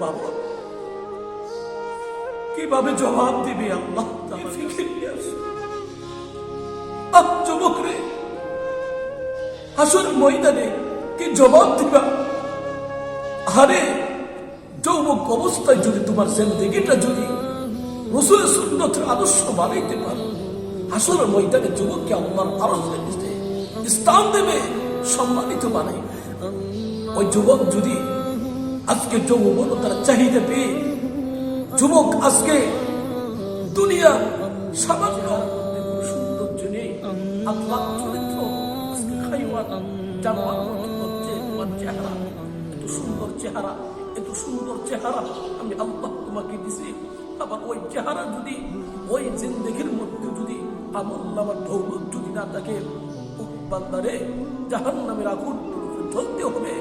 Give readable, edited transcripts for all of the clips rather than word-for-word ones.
ভাবো কিভাবে জবাব দিবে আল্লাহ। যুবক রে, হাসর ময়দানে কি জবাব দিবা? আরে যৌবক অবস্থায় যদি তোমার জিন্দেগিটা যদি রাসূলের সুন্নতের আদর্শ বানাইতে পারো, হাসর ময়দানে যুবককে আল্লাহর আরশের নিচে স্থান দেবে, সম্মানিত বানাই। ওই যুবক যদি আজকে যৌবনতার চাহিদা পেয়ে যুবক আজকে দুনিয়া সামান্য সৌন্দর্য নেই, আল্লাহ চরিত্র আজকে খাইওয়ান জানোয়ার হচ্ছে তোমার চেহারা, এত সুন্দর চেহারা, এত সুন্দর চেহারা আমি আল্লাহ তোমাকে দিছি। আবার ওই চেহারা যদি ওই জিন্দেগির মধ্যে যদি আমল নামার দৌলত যদি না থাকে, বান্দারে জাহান্নামের আগুন জ্বলতে হবে।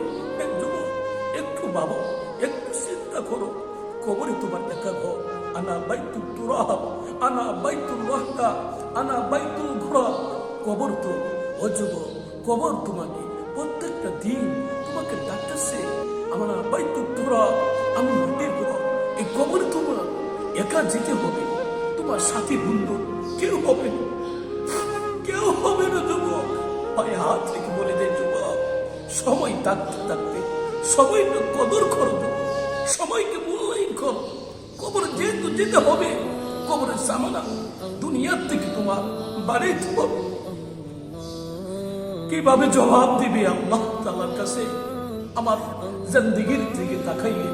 একটু ভাবো, একটু চিন্তা করো, কবরে তোমার দেখা গো আনা বাইতুল তুরাব, আনা বাইতুল ওয়াহদা, আনা বাইতুল ঘুরা। কবর তো অজব, কবর তোমাকে প্রত্যেকটা দিন তোমাকে ডাকতেছে, আনা বাইতুল তুরাব, আমি মাটির ঘর। এই কবরে তোমার একা যেতে হবে, তোমার সাথী বন্ধু কেউ হবে না, কেউ হবে না। যুবক পায়ে হাত থেকে বলে দেয়, যুবক সময় থাকতে থাকতে সময়টা কদর করো, সময়কে মূল্যায়ন করো। কবরে যেহেতু যেতে হবে, কবরের সামানা দুনিয়ার থেকে তোমার বাড়াইতে হবে। কিভাবে জবাব দিবে আল্লাহ তাআলার কাছে? আমার জিন্দেগির থেকে তাকাইয়ে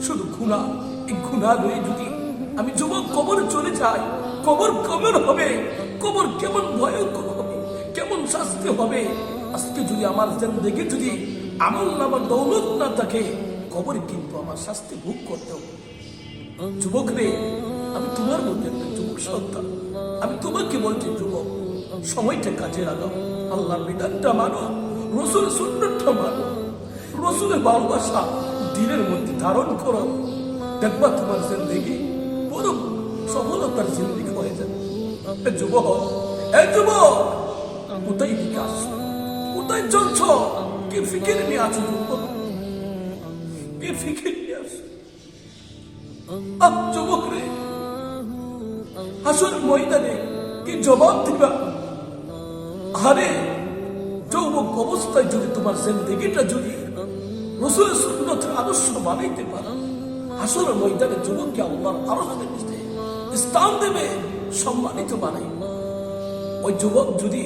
শুধু গুনাহ, এই গুনাহ লয়ে যদি আমি যুবক কবরে চলে যাই, কবর কেমন হবে, কবর কেমন ভয়ঙ্কর হবে, কেমন শাস্তি হবে। আজকে যদি আমার জিন্দেগি যদি আমল নামার দৌলত না থাকে, কবরে কিন্তু আমার শাস্তি ভোগ করতে হবে। যুবক রে, আমি তোমার মধ্যে একটা যুবক সন্তান, আমি তোমাকে বলছি যুবক সময়টা কাজে লাগাও, আল্লাহর বিধানটা মানো, রাসূলের সুন্নাতটা মানো, রাসূলের ভালোবাসা দিলের মধ্যে ধারণ করো। দেখবা তোমার জিন্দেগি বড় সফলতার জিন্দেগি হয়ে যাবে। যুবক, এই যুবক কোথায় দিকে আসছো, কোথায় চলছ, কি ফিকির নিয়ে আছো? যুবক কি ফিকির নিয়ে আসছো? যুবক রে, হাসর ময়দানে কি জবাব দিবা? আরে যৌবক অবস্থায় যদি তোমার জিন্দেগিটা যদি রাসূলের সুন্নতের আদর্শ বানাইতে পারো, হাসর ময়দানে যুবককে আল্লাহর আরশের নিচে স্থান দেবে, সম্মানিত বানাই। ওই যুবক যদি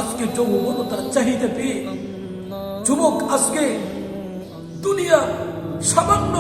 আজকে যৌবনতার চাহিদা পেয়ে যুবক আজকে দুনিয়া সামান্য